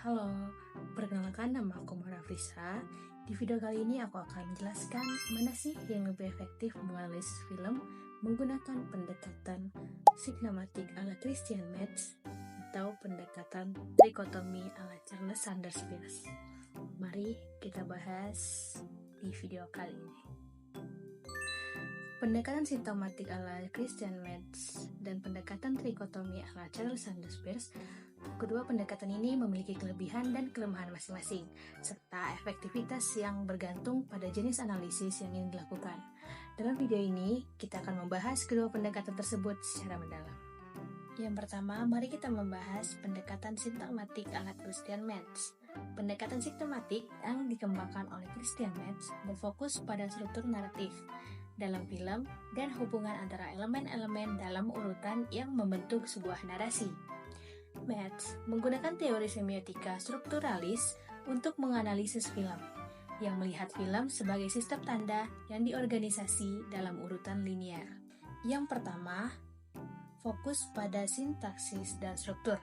Halo, perkenalkan nama aku Mara Frisa. Di video kali ini aku akan menjelaskan mana sih yang lebih efektif menganalisis film menggunakan pendekatan signematik ala Christian Metz atau pendekatan trikotomi ala Charles Sanders Peirce. Mari kita bahas di video kali ini. Pendekatan sintomatik ala Christian Metz dan pendekatan trikotomi ala Charles Sanders Peirce, kedua pendekatan ini memiliki kelebihan dan kelemahan masing-masing, serta efektivitas yang bergantung pada jenis analisis yang ingin dilakukan. Dalam video ini, kita akan membahas kedua pendekatan tersebut secara mendalam. Yang pertama, mari kita membahas pendekatan sintomatik ala Christian Metz. Pendekatan sintomatik yang dikembangkan oleh Christian Metz berfokus pada struktur naratif dalam film dan hubungan antara elemen-elemen dalam urutan yang membentuk sebuah narasi. Metz menggunakan teori semiotika strukturalis untuk menganalisis film, yang melihat film sebagai sistem tanda yang diorganisasi dalam urutan linear. Yang pertama, fokus pada sintaksis dan struktur.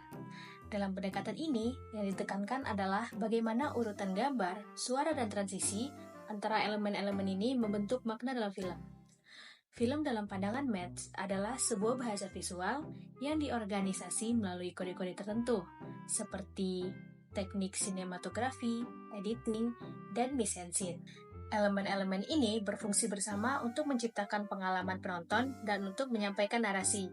Dalam pendekatan ini, yang ditekankan adalah bagaimana urutan gambar, suara, dan transisi antara elemen-elemen ini membentuk makna dalam film. Film dalam pandangan Metz adalah sebuah bahasa visual yang diorganisasi melalui kode-kode tertentu, seperti teknik sinematografi, editing, dan mise-en-scene. Elemen-elemen ini berfungsi bersama untuk menciptakan pengalaman penonton dan untuk menyampaikan narasi.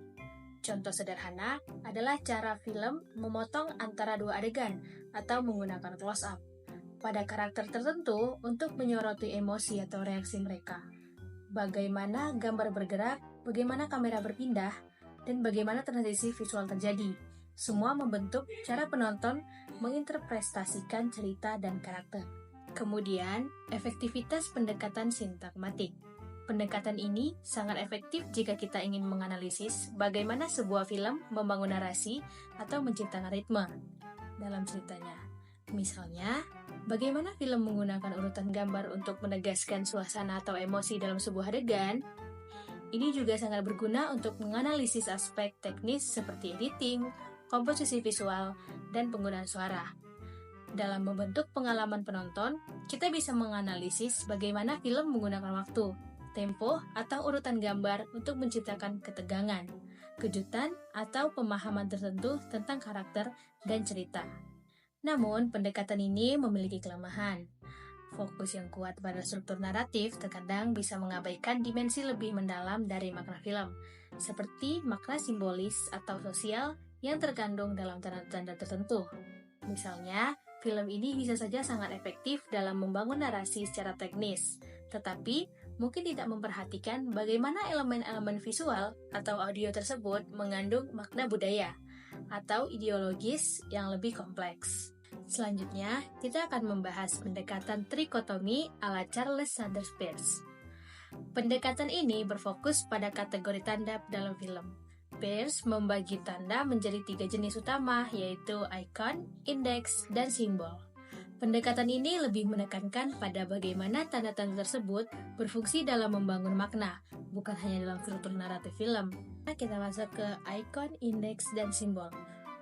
Contoh sederhana adalah cara film memotong antara dua adegan atau menggunakan close-up pada karakter tertentu untuk menyoroti emosi atau reaksi mereka. Bagaimana gambar bergerak, bagaimana kamera berpindah, dan bagaimana transisi visual terjadi. Semua membentuk cara penonton menginterpretasikan cerita dan karakter. Kemudian, efektivitas pendekatan sintakmatik. Pendekatan ini sangat efektif jika kita ingin menganalisis bagaimana sebuah film membangun narasi atau menciptakan ritme dalam ceritanya. Misalnya, bagaimana film menggunakan urutan gambar untuk menegaskan suasana atau emosi dalam sebuah adegan. Ini juga sangat berguna untuk menganalisis aspek teknis seperti editing, komposisi visual, dan penggunaan suara. Dalam membentuk pengalaman penonton, kita bisa menganalisis bagaimana film menggunakan waktu, tempo, atau urutan gambar untuk menciptakan ketegangan, kejutan, atau pemahaman tertentu tentang karakter dan cerita. Namun, pendekatan ini memiliki kelemahan. Fokus yang kuat pada struktur naratif terkadang bisa mengabaikan dimensi lebih mendalam dari makna film, seperti makna simbolis atau sosial yang terkandung dalam tanda-tanda tertentu. Misalnya, film ini bisa saja sangat efektif dalam membangun narasi secara teknis, tetapi mungkin tidak memperhatikan bagaimana elemen-elemen visual atau audio tersebut mengandung makna budaya atau ideologis yang lebih kompleks. Selanjutnya, kita akan membahas pendekatan trikotomi ala Charles Sanders Peirce. Pendekatan ini berfokus pada kategori tanda dalam film. Peirce membagi tanda menjadi 3 jenis utama, yaitu icon, indeks, dan simbol. Pendekatan ini lebih menekankan pada bagaimana tanda-tanda tersebut berfungsi dalam membangun makna, bukan hanya dalam struktur naratif film. Kita masuk ke icon, indeks, dan simbol.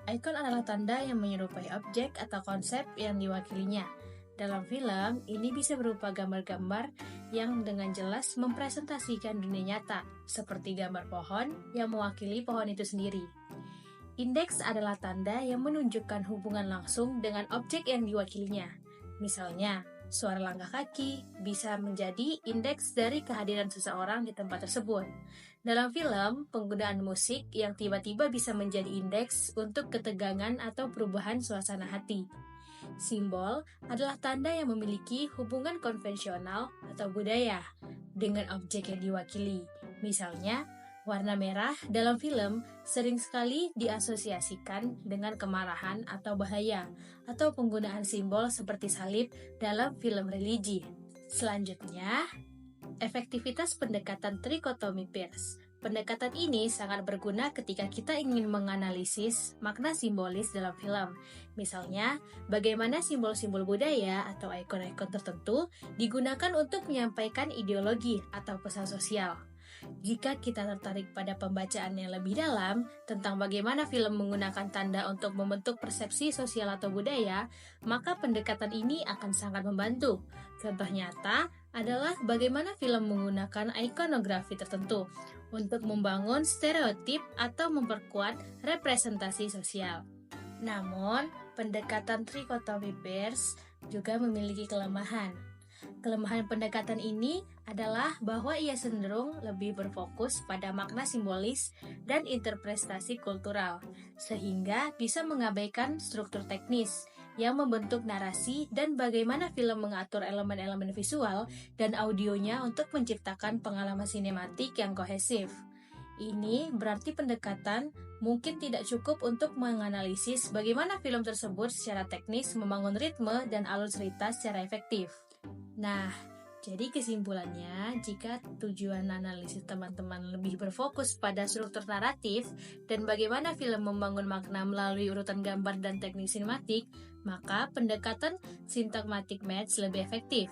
Icon adalah tanda yang menyerupai objek atau konsep yang diwakilinya. Dalam film, ini bisa berupa gambar-gambar yang dengan jelas mempresentasikan dunia nyata, seperti gambar pohon yang mewakili pohon itu sendiri. Indeks adalah tanda yang menunjukkan hubungan langsung dengan objek yang diwakilinya. Misalnya, suara langkah kaki bisa menjadi indeks dari kehadiran seseorang di tempat tersebut. Dalam film, penggunaan musik yang tiba-tiba bisa menjadi indeks untuk ketegangan atau perubahan suasana hati. Simbol adalah tanda yang memiliki hubungan konvensional atau budaya dengan objek yang diwakili. Misalnya, warna merah dalam film sering sekali diasosiasikan dengan kemarahan atau bahaya, atau penggunaan simbol seperti salib dalam film religi. Selanjutnya, efektivitas pendekatan trikotomi Peirce. Pendekatan ini sangat berguna ketika kita ingin menganalisis makna simbolis dalam film. Misalnya, bagaimana simbol-simbol budaya atau ikon-ikon tertentu digunakan untuk menyampaikan ideologi atau pesan sosial. Jika kita tertarik pada pembacaan yang lebih dalam tentang bagaimana film menggunakan tanda untuk membentuk persepsi sosial atau budaya, maka pendekatan ini akan sangat membantu. Contoh nyata adalah bagaimana film menggunakan ikonografi tertentu untuk membangun stereotip atau memperkuat representasi sosial. Namun, pendekatan trikotomi Peirce juga memiliki kelemahan. Kelemahan pendekatan ini adalah bahwa ia cenderung lebih berfokus pada makna simbolis dan interpretasi kultural, sehingga bisa mengabaikan struktur teknis yang membentuk narasi dan bagaimana film mengatur elemen-elemen visual dan audionya untuk menciptakan pengalaman sinematik yang kohesif. Ini berarti pendekatan mungkin tidak cukup untuk menganalisis bagaimana film tersebut secara teknis membangun ritme dan alur cerita secara efektif. Nah, jadi kesimpulannya, jika tujuan analisis teman-teman lebih berfokus pada struktur naratif dan bagaimana film membangun makna melalui urutan gambar dan teknik sinematik, maka pendekatan syntagmatic match lebih efektif.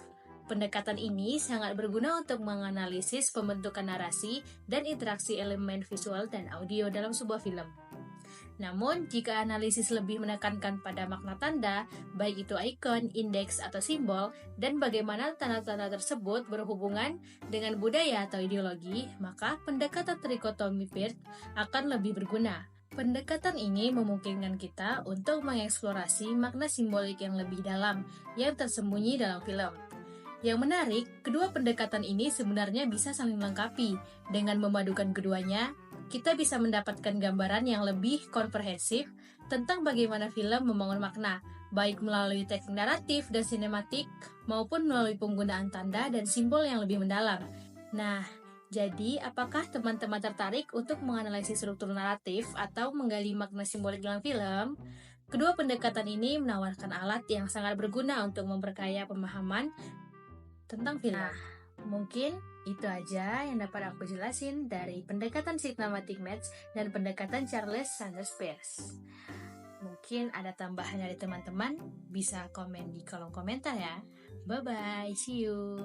Pendekatan ini sangat berguna untuk menganalisis pembentukan narasi dan interaksi elemen visual dan audio dalam sebuah film. Namun, jika analisis lebih menekankan pada makna tanda, baik itu ikon, indeks, atau simbol, dan bagaimana tanda-tanda tersebut berhubungan dengan budaya atau ideologi, maka pendekatan trikotomi Peirce akan lebih berguna. Pendekatan ini memungkinkan kita untuk mengeksplorasi makna simbolik yang lebih dalam yang tersembunyi dalam film. Yang menarik, kedua pendekatan ini sebenarnya bisa saling melengkapi. Dengan memadukan keduanya, kita bisa mendapatkan gambaran yang lebih komprehensif tentang bagaimana film membangun makna, baik melalui teknik naratif dan sinematik, maupun melalui penggunaan tanda dan simbol yang lebih mendalam. Nah, jadi apakah teman-teman tertarik untuk menganalisis struktur naratif atau menggali makna simbolik dalam film? Kedua pendekatan ini menawarkan alat yang sangat berguna untuk memperkaya pemahaman tentang film. Nah, mungkin itu aja yang dapat aku jelasin dari pendekatan syntagmatic match dan pendekatan Charles Sanders Peirce. Mungkin ada tambahan dari teman-teman, bisa komen di kolom komentar ya. Bye-bye, see you!